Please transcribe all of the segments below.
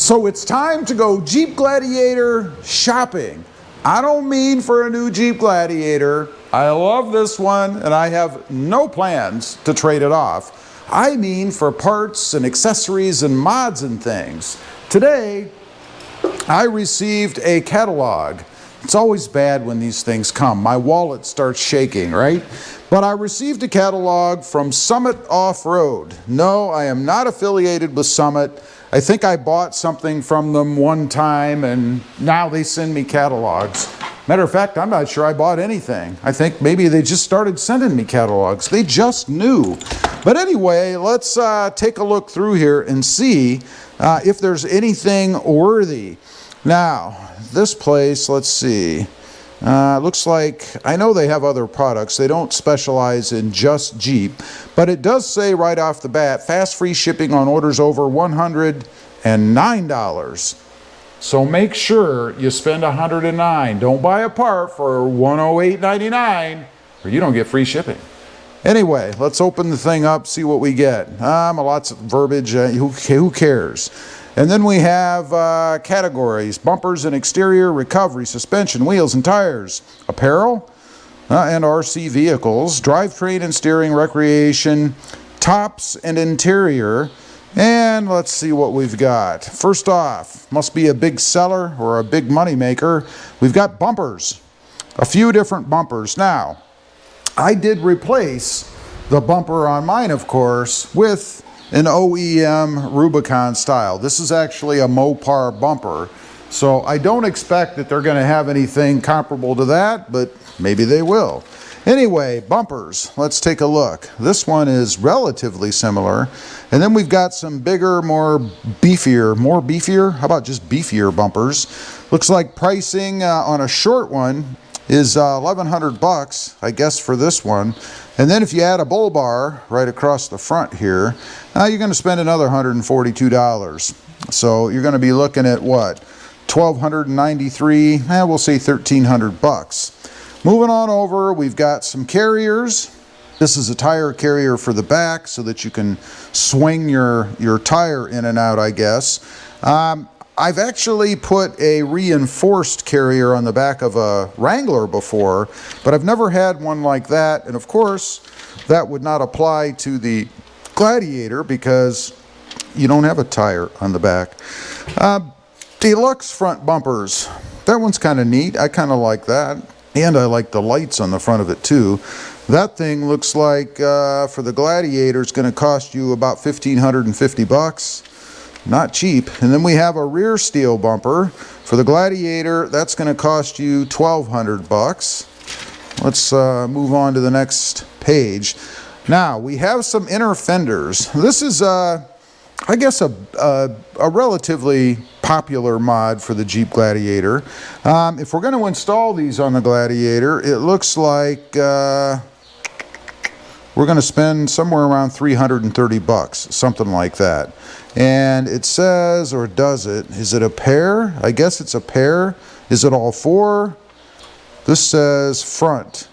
So it's time to go Jeep Gladiator shopping. I don't mean for a new Jeep Gladiator. I love this one and I have no plans to trade it off. I mean for parts and accessories and mods and things. Today, I received a catalog. It's always bad when these things come. My wallet starts shaking, right? But I received a catalog from Summit Off-Road. No, I am not affiliated with Summit. I think I bought something from them one time and now they send me catalogs. Matter of fact, I'm not sure I bought anything. I think maybe they just started sending me catalogs. They just knew. But anyway, let's take a look through here and see if there's anything worthy. Now, this place, let's see. Looks like, I know they have other products. They don't specialize in just Jeep, but it does say right off the bat, fast free shipping on orders over $109. So make sure you spend $109. Don't buy a part for $108.99 or you don't get free shipping. Anyway, let's open the thing up, see what we get. Lots of verbiage, who cares? And then we have categories: bumpers and exterior, recovery, suspension, wheels and tires, apparel and RC vehicles, drivetrain and steering, recreation, tops and interior. And let's see what we've got. First off, must be a big seller or a big money maker. We've got bumpers, a few different bumpers. Now, I did replace the bumper on mine, of course, with an OEM Rubicon style. This is actually a Mopar bumper. So I don't expect that they're gonna have anything comparable to that, but maybe they will. Anyway, bumpers, let's take a look. This one is relatively similar. And then we've got some bigger, more beefier, how about just beefier bumpers? Looks like pricing on a short one is 1,100 bucks, I guess, for this one. And then if you add a bull bar right across the front here, you're going to spend another $142. So you're going to be looking at what? $1,293, we'll say 1,300 bucks. Moving on over, we've got some carriers. This is a tire carrier for the back so that you can swing your tire in and out, I guess. I've actually put a reinforced carrier on the back of a Wrangler before, but I've never had one like that. And of course, that would not apply to the Gladiator because you don't have a tire on the back. Deluxe front bumpers. That one's kind of neat. I kind of like that. And I like the lights on the front of it too. That thing looks like for the Gladiator, it's going to cost you about 1,550 bucks. Not cheap. And then we have a rear steel bumper for the Gladiator. That's going to cost you 1,200 bucks. Let's move on to the next page. Now we have some inner fenders. This is I guess a relatively popular mod for the Jeep Gladiator. If we're going to install these on the Gladiator, it looks like we're going to spend somewhere around 330 bucks, something like that. And it says, or does it, is it a pair? I guess it's a pair. Is it all four? This says front.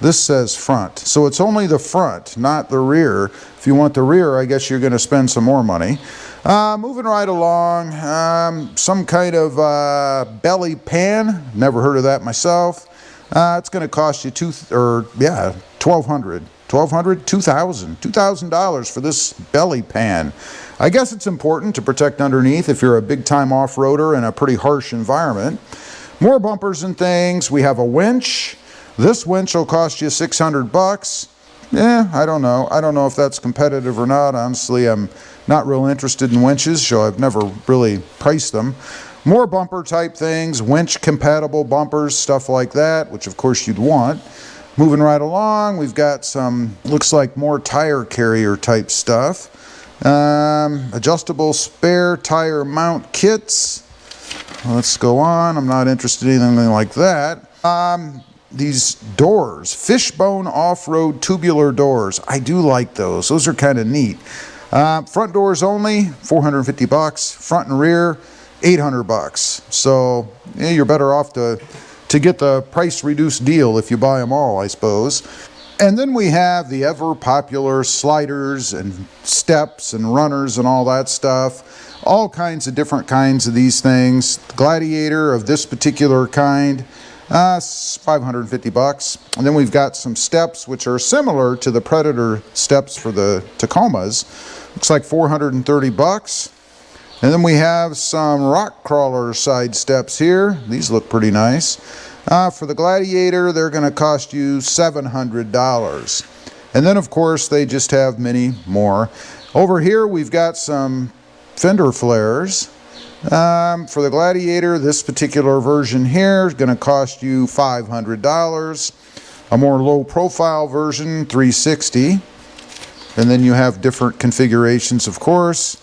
This says front. So it's only the front, not the rear. If you want the rear, I guess you're going to spend some more money. Moving right along, some kind of belly pan. Never heard of that myself. It's going to cost you $1,200. $2,000 for this belly pan. I guess it's important to protect underneath if you're a big-time off-roader in a pretty harsh environment. More bumpers and things. We have a winch. This winch will cost you 600 bucks. I don't know. I don't know if that's competitive or not. Honestly, I'm not real interested in winches, so I've never really priced them. More bumper type things, winch compatible bumpers, stuff like that, which of course you'd want. Moving right along, we've got some, looks like more tire carrier type stuff. Adjustable spare tire mount kits. Let's go on. I'm not interested in anything like that. These doors, fishbone off-road tubular doors. I do like those. Those are kind of neat. Front doors only, 450 bucks. Front and rear, 800 bucks. So you're better off to get the price reduced deal if you buy them all, I suppose. And then we have the ever popular sliders and steps and runners and all that stuff. All kinds of different kinds of these things. The Gladiator of this particular kind, $550. And then we've got some steps which are similar to the Predator steps for the Tacomas. Looks like $430. And then we have some rock crawler side steps here. These look pretty nice. For the Gladiator, they're going to cost you $700. And then, of course, they just have many more. Over here, we've got some fender flares. For the Gladiator, this particular version here is going to cost you $500. A more low-profile version, $360. And then you have different configurations, of course.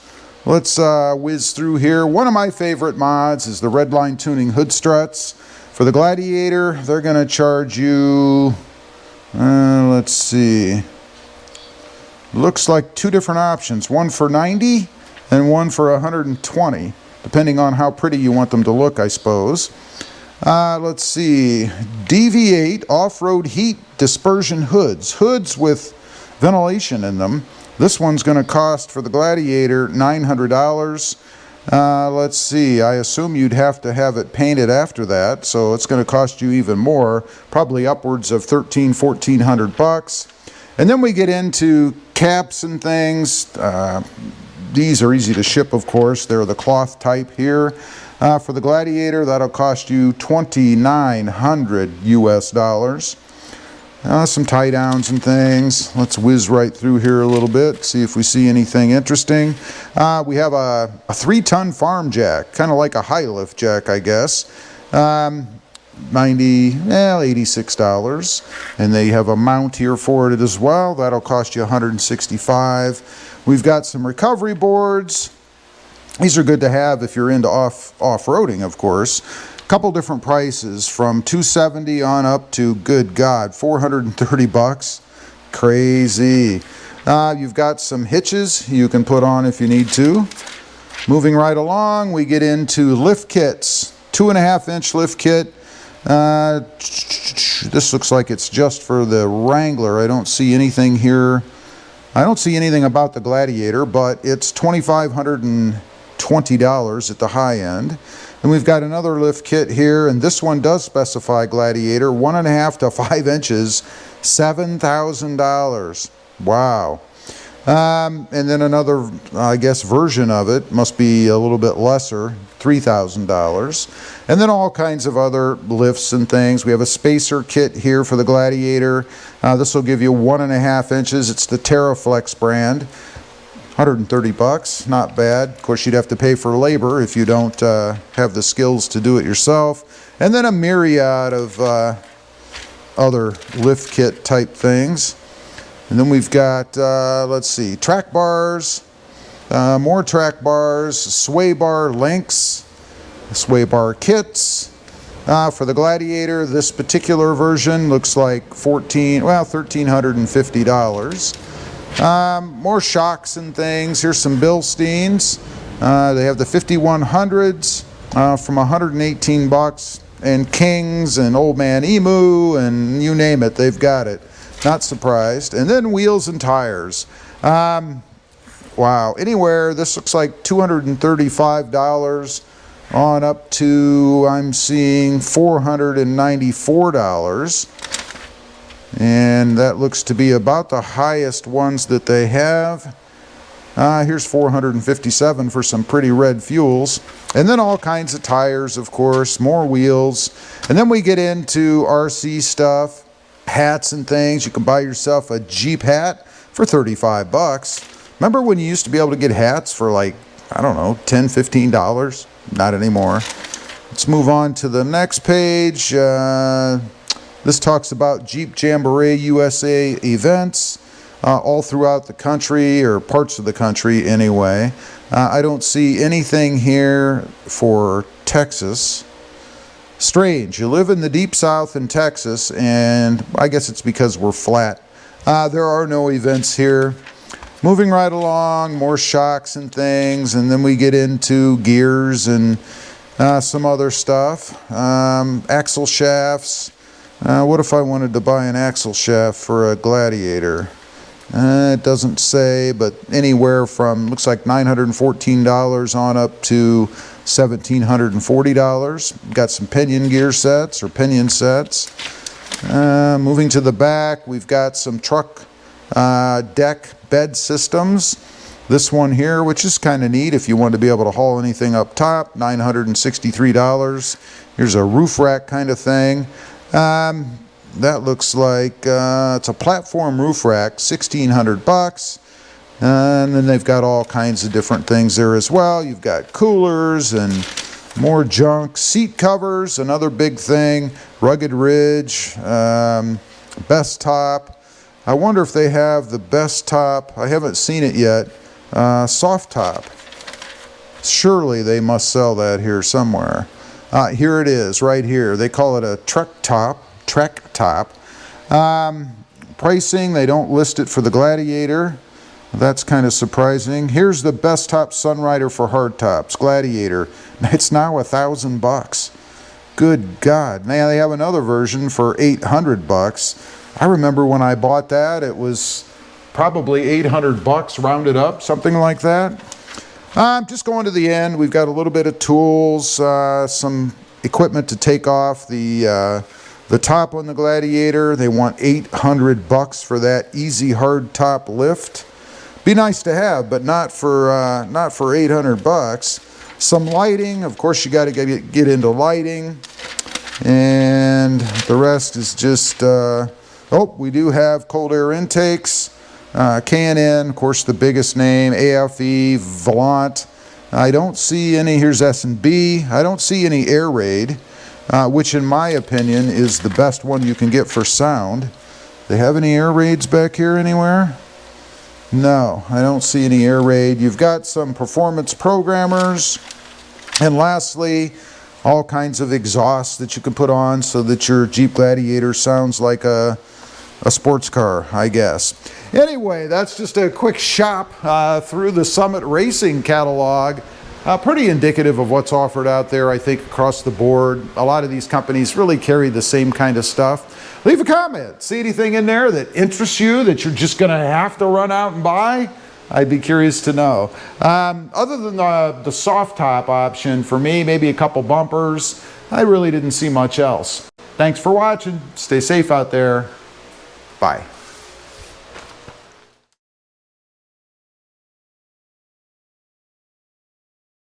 Let's whiz through here. One of my favorite mods is the Redline Tuning hood struts. For the Gladiator, they're going to charge you, let's see, looks like two different options, one for $90 and one for $120, depending on how pretty you want them to look, I suppose. Let's see, DV8 off-road heat dispersion hoods with ventilation in them. This one's going to cost for the Gladiator $900. Let's see, I assume you'd have to have it painted after that, so it's going to cost you even more, probably upwards of $1,400. And then we get into caps and things. These are easy to ship, of course. They're the cloth type here. For the Gladiator, that'll cost you $2,900 US. Some tie downs and things. Let's whiz right through here a little bit, see if we see anything interesting. We have a 3-ton farm jack, kind of like a high lift jack, I guess. $86. And they have a mount here for it as well. That'll cost you $165. We've got some recovery boards. These are good to have if you're into off-roading, of course. Couple different prices from $270 on up to, good God, $430. Crazy. You've got some hitches you can put on if you need to. Moving right along, we get into lift kits. 2.5-inch lift kit. This looks like it's just for the Wrangler. I don't see anything here. I don't see anything about the Gladiator, but it's $2,520 at the high end. And we've got another lift kit here, and this one does specify Gladiator, 1.5 to 5 inches, $7,000. Wow. And then another, I guess, version of it must be a little bit lesser, $3,000. And then all kinds of other lifts and things. We have a spacer kit here for the Gladiator. This will give you 1.5 inches. It's the TerraFlex brand. $130, not bad. Of course, you'd have to pay for labor if you don't have the skills to do it yourself. And then a myriad of other lift kit type things. And then we've got, let's see, track bars, more track bars, sway bar links, sway bar kits. For the Gladiator, this particular version looks like $1,350. More shocks and things. Here's some Bilsteins. They have the 5100s from $118, and Kings and Old Man Emu and you name it, they've got it. Not surprised. And then wheels and tires. Wow, anywhere, this looks like $235 on up to, I'm seeing $494. And that looks to be about the highest ones that they have. Here's $457 for some pretty red fuels. And then all kinds of tires, of course, more wheels. And then we get into RC stuff, hats and things. You can buy yourself a Jeep hat for $35. Remember when you used to be able to get hats for like, I don't know, $10, $15? Not anymore. Let's move on to the next page. This talks about Jeep Jamboree USA events all throughout the country, or parts of the country anyway. I don't see anything here for Texas. Strange. You live in the deep south in Texas, and I guess it's because we're flat. There are no events here. Moving right along, more shocks and things, and then we get into gears and some other stuff. Axle shafts. What if I wanted to buy an axle shaft for a Gladiator? It doesn't say, but anywhere from, looks like $914 on up to $1,740. Got some pinion gear sets or pinion sets. Moving to the back, we've got some truck deck bed systems. This one here, which is kind of neat if you want to be able to haul anything up top, $963. Here's a roof rack kind of thing. That looks like it's a platform roof rack, $1,600. And then they've got all kinds of different things there as well. You've got coolers and more junk, seat covers, another big thing, rugged ridge, best top. I wonder if they have the best top. I haven't seen it yet. Soft top. Surely they must sell that here somewhere. Here it is, right here. They call it a Trek top. Pricing, they don't list it for the Gladiator. That's kind of surprising. Here's the best top Sunrider for hardtops, Gladiator. It's now $1,000. Good God. Now they have another version for $800. I remember when I bought that, it was probably $800 rounded up, something like that. Just going to the end, we've got a little bit of tools, some equipment to take off the top on the Gladiator. They want $800 for that easy hard top lift. Be nice to have, but not for $800. Some lighting, of course you got to get into lighting, and the rest is just we do have cold air intakes, K&N, of course the biggest name, AFE, Volant. I don't see any. Here's S&B. I don't see any air raid, which in my opinion is the best one you can get for sound. They have any air raids back here anywhere? No, I don't see any air raid. You've got some performance programmers, and lastly, all kinds of exhausts that you can put on so that your Jeep Gladiator sounds like a sports car, I guess. Anyway, that's just a quick shop through the Summit Racing catalog. Pretty indicative of what's offered out there, I think, across the board. A lot of these companies really carry the same kind of stuff. Leave a comment. See anything in there that interests you that you're just going to have to run out and buy? I'd be curious to know. Other than the soft top option, for me, maybe a couple bumpers, I really didn't see much else. Thanks for watching. Stay safe out there. Bye.